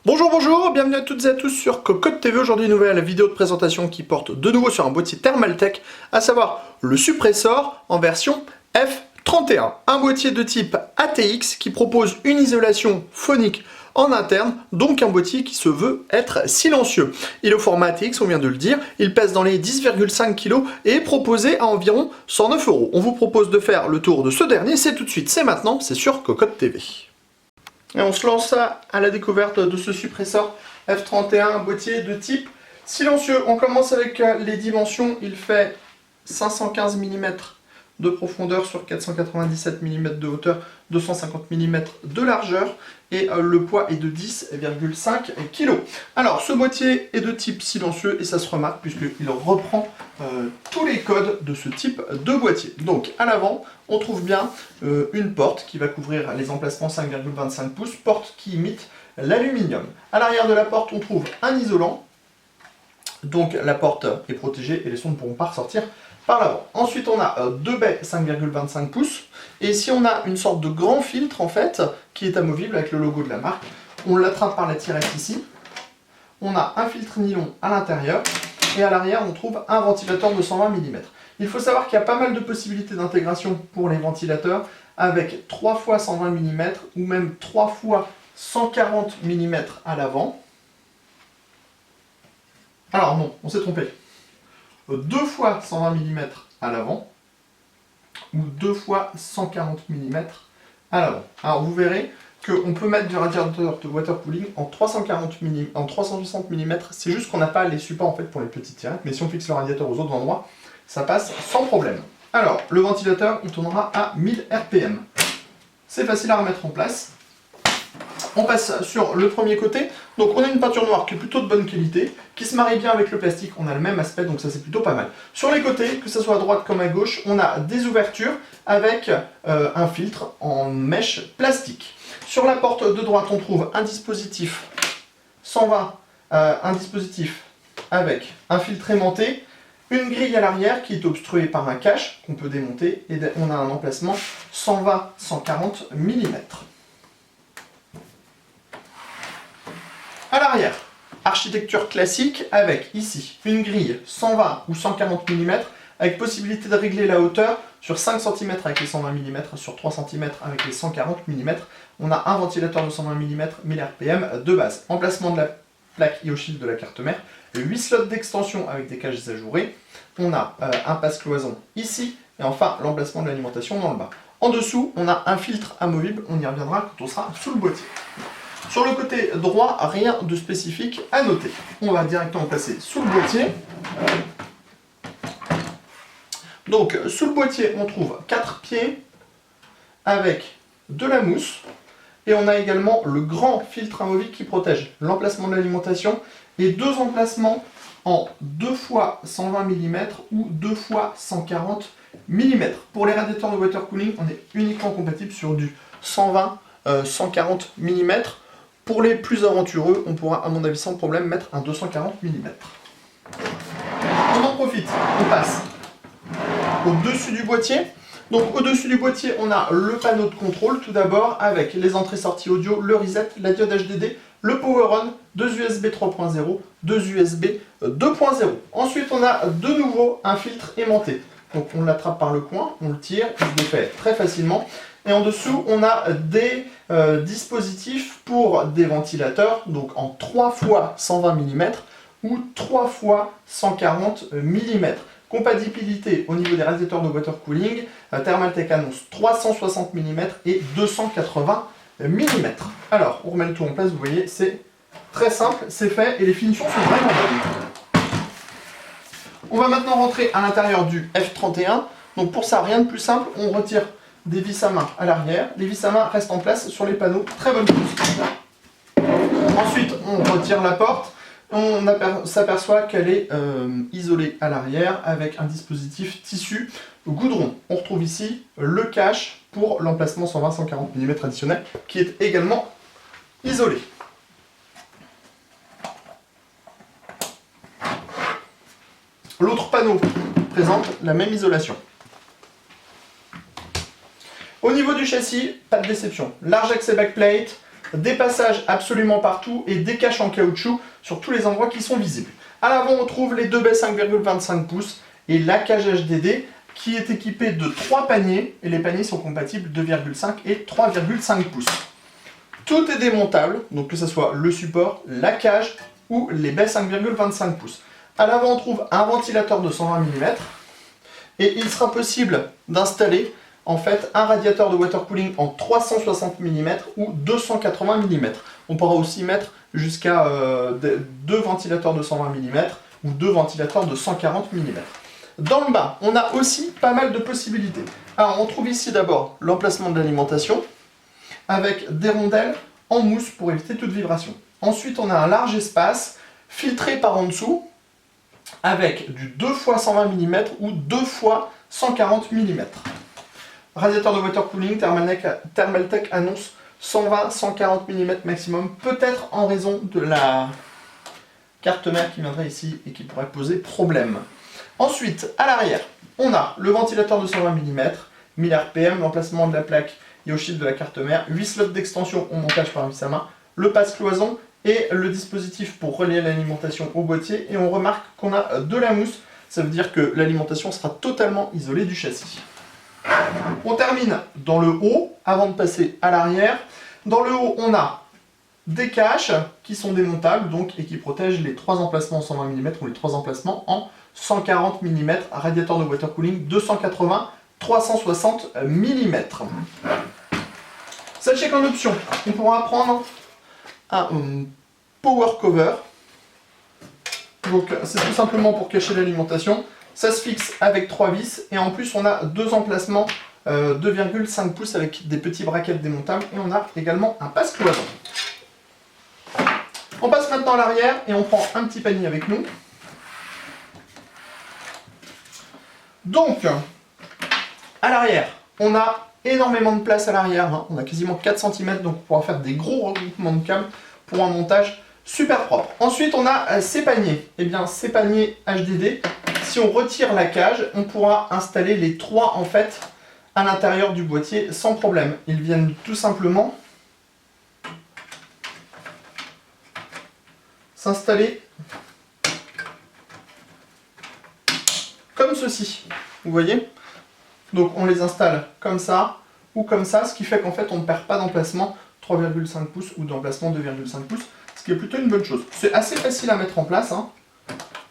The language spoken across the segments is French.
Bonjour, bienvenue à toutes et à tous sur Cocotte TV. Aujourd'hui, une nouvelle vidéo de présentation qui porte de nouveau sur un boîtier Thermaltake, à savoir le Suppressor en version F31. Un boîtier de type ATX qui propose une isolation phonique en interne, donc un boîtier qui se veut être silencieux. Il est au format ATX, on vient de le dire, il pèse dans les 10,5 kg et est proposé à environ 109 €. On vous propose de faire le tour de ce dernier, c'est tout de suite, c'est maintenant, c'est sur Cocotte TV. Et on se lance à la découverte de ce Suppressor F31, un boîtier de type silencieux. On commence avec les dimensions, il fait 515 mm de profondeur sur 497 mm de hauteur, 250 mm de largeur et le poids est de 10,5 kg. Alors ce boîtier est de type silencieux et ça se remarque puisqu'il reprend tous les codes de ce type de boîtier. Donc à l'avant, on trouve bien une porte qui va couvrir les emplacements 5,25 pouces, porte qui imite l'aluminium. À l'arrière de la porte, on trouve un isolant. Donc la porte est protégée et les sons ne pourront pas ressortir par l'avant. Ensuite, on a deux baies 5,25 pouces. Et ici, on a une sorte de grand filtre, en fait, qui est amovible avec le logo de la marque. On l'attrape par la tirette ici. On a un filtre nylon à l'intérieur. Et à l'arrière, on trouve un ventilateur de 120 mm. Il faut savoir qu'il y a pas mal de possibilités d'intégration pour les ventilateurs, avec 3 fois 120 mm ou même 3 fois 140 mm à l'avant. Alors non, on s'est trompé. 2 fois 120 mm à l'avant ou 2 fois 140 mm à l'avant. Alors vous verrez qu'on peut mettre du radiateur de water cooling en 360 mm, c'est juste qu'on n'a pas les supports en fait pour les petites tirettes, mais si on fixe le radiateur aux autres endroits, ça passe sans problème. Alors le ventilateur il tournera à 1000 RPM. C'est facile à remettre en place. On passe sur le premier côté, donc on a une peinture noire qui est plutôt de bonne qualité, qui se marie bien avec le plastique, on a le même aspect, donc ça c'est plutôt pas mal. Sur les côtés, que ce soit à droite comme à gauche, on a des ouvertures avec un filtre en mèche plastique. Sur la porte de droite, on trouve un dispositif 120, un dispositif avec un filtre aimanté, une grille à l'arrière qui est obstruée par un cache qu'on peut démonter, et on a un emplacement 120-140 mm. À l'arrière, architecture classique avec ici une grille 120 ou 140 mm avec possibilité de régler la hauteur sur 5 cm avec les 120 mm, sur 3 cm avec les 140 mm. On a un ventilateur de 120 mm 1000 RPM de base. Emplacement de la plaque IO-Shield de la carte mère, 8 slots d'extension avec des cages ajourées. On a un passe-cloison ici et enfin l'emplacement de l'alimentation dans le bas. En dessous, on a un filtre amovible, on y reviendra quand on sera sous le boîtier. Sur le côté droit, rien de spécifique à noter. On va directement passer sous le boîtier. Donc, sous le boîtier, on trouve 4 pieds avec de la mousse. Et on a également le grand filtre amovible qui protège l'emplacement de l'alimentation et deux emplacements en 2 fois 120 mm ou 2 fois 140 mm. Pour les radiateurs de water cooling, on est uniquement compatible sur du 120-140 mm. Pour les plus aventureux, on pourra, à mon avis, sans problème, mettre un 240 mm. On en profite, on passe au-dessus du boîtier. Donc au-dessus du boîtier, on a le panneau de contrôle, tout d'abord, avec les entrées-sorties audio, le reset, la diode HDD, le power on, 2 USB 3.0, 2 USB 2.0. Ensuite, on a de nouveau un filtre aimanté. Donc on l'attrape par le coin, on le tire, il se défait très facilement. Et en dessous, on a des dispositifs pour des ventilateurs, donc en 3 fois 120 mm ou 3 fois 140 mm. Compatibilité au niveau des radiateurs de water cooling, Thermaltake annonce 360 mm et 280 mm. Alors, on remet le tout en place, vous voyez, c'est très simple, c'est fait et les finitions sont vraiment bonnes. On va maintenant rentrer à l'intérieur du F31. Donc pour ça, rien de plus simple, on retire des vis à main à l'arrière. Les vis à main restent en place sur les panneaux, très bonne position. Ensuite, on retire la porte. On s'aperçoit qu'elle est isolée à l'arrière avec un dispositif tissu goudron. On retrouve ici le cache pour l'emplacement 120-140 mm additionnel qui est également isolé. L'autre panneau présente la même isolation. Au niveau du châssis, pas de déception. Large accès backplate, des passages absolument partout et des caches en caoutchouc sur tous les endroits qui sont visibles. À l'avant, on trouve les deux baies 5,25 pouces et la cage HDD qui est équipée de 3 paniers et les paniers sont compatibles 2,5 et 3,5 pouces. Tout est démontable, donc que ce soit le support, la cage ou les baies 5,25 pouces. À l'avant, on trouve un ventilateur de 120 mm et il sera possible d'installer en fait un radiateur de water cooling en 360 mm ou 280 mm. On pourra aussi mettre jusqu'à 2 ventilateurs de 120 mm ou 2 ventilateurs de 140 mm. Dans le bas, on a aussi pas mal de possibilités. Alors, on trouve ici d'abord l'emplacement de l'alimentation avec des rondelles en mousse pour éviter toute vibration. Ensuite, on a un large espace filtré par en dessous avec du 2 x 120 mm ou 2 x 140 mm. Radiateur de water cooling, Thermaltake annonce 120-140 mm maximum, peut-être en raison de la carte mère qui viendrait ici et qui pourrait poser problème. Ensuite, à l'arrière, on a le ventilateur de 120 mm, 1000 RPM, l'emplacement de la plaque et au chiffre de la carte mère, 8 slots d'extension au montage par vis à main, le passe-cloison et le dispositif pour relier l'alimentation au boîtier. Et on remarque qu'on a de la mousse, ça veut dire que l'alimentation sera totalement isolée du châssis. On termine dans le haut, avant de passer à l'arrière. Dans le haut, on a des caches qui sont démontables donc, et qui protègent les 3 emplacements en 120 mm ou les 3 emplacements en 140 mm. Radiateur de water cooling 280-360 mm. Sachez qu'en option, on pourra prendre un power cover. Donc c'est tout simplement pour cacher l'alimentation. Ça se fixe avec 3 vis et en plus on a 2 emplacements 2,5 pouces avec des petits brackets démontables et on a également un passe-cloison. On passe maintenant à l'arrière et on prend un petit panier avec nous. Donc, à l'arrière, on a énormément de place à l'arrière, hein. On a quasiment 4 cm donc on pourra faire des gros regroupements de câbles pour un montage super propre. Ensuite on a ces paniers, et bien ces paniers HDD, si on retire la cage, on pourra installer les 3 en fait à l'intérieur du boîtier sans problème. Ils viennent tout simplement s'installer comme ceci, vous voyez? Donc on les installe comme ça ou comme ça, ce qui fait qu'en fait on ne perd pas d'emplacement 3,5 pouces ou d'emplacement 2,5 pouces, ce qui est plutôt une bonne chose. C'est assez facile à mettre en place, hein.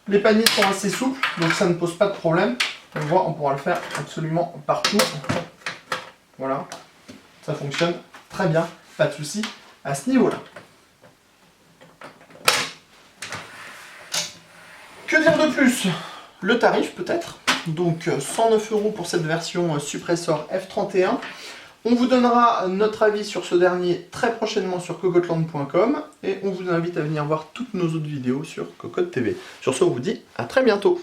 Les paniers sont assez souples, donc ça ne pose pas de problème. On voit, on pourra le faire absolument partout. Voilà, ça fonctionne très bien, pas de souci à ce niveau-là. Que dire de plus? Le tarif peut-être. Donc 109 € pour cette version Suppressor F31. On vous donnera notre avis sur ce dernier très prochainement sur cocotland.com et on vous invite à venir voir toutes nos autres vidéos sur Cocotte TV. Sur ce, on vous dit à très bientôt.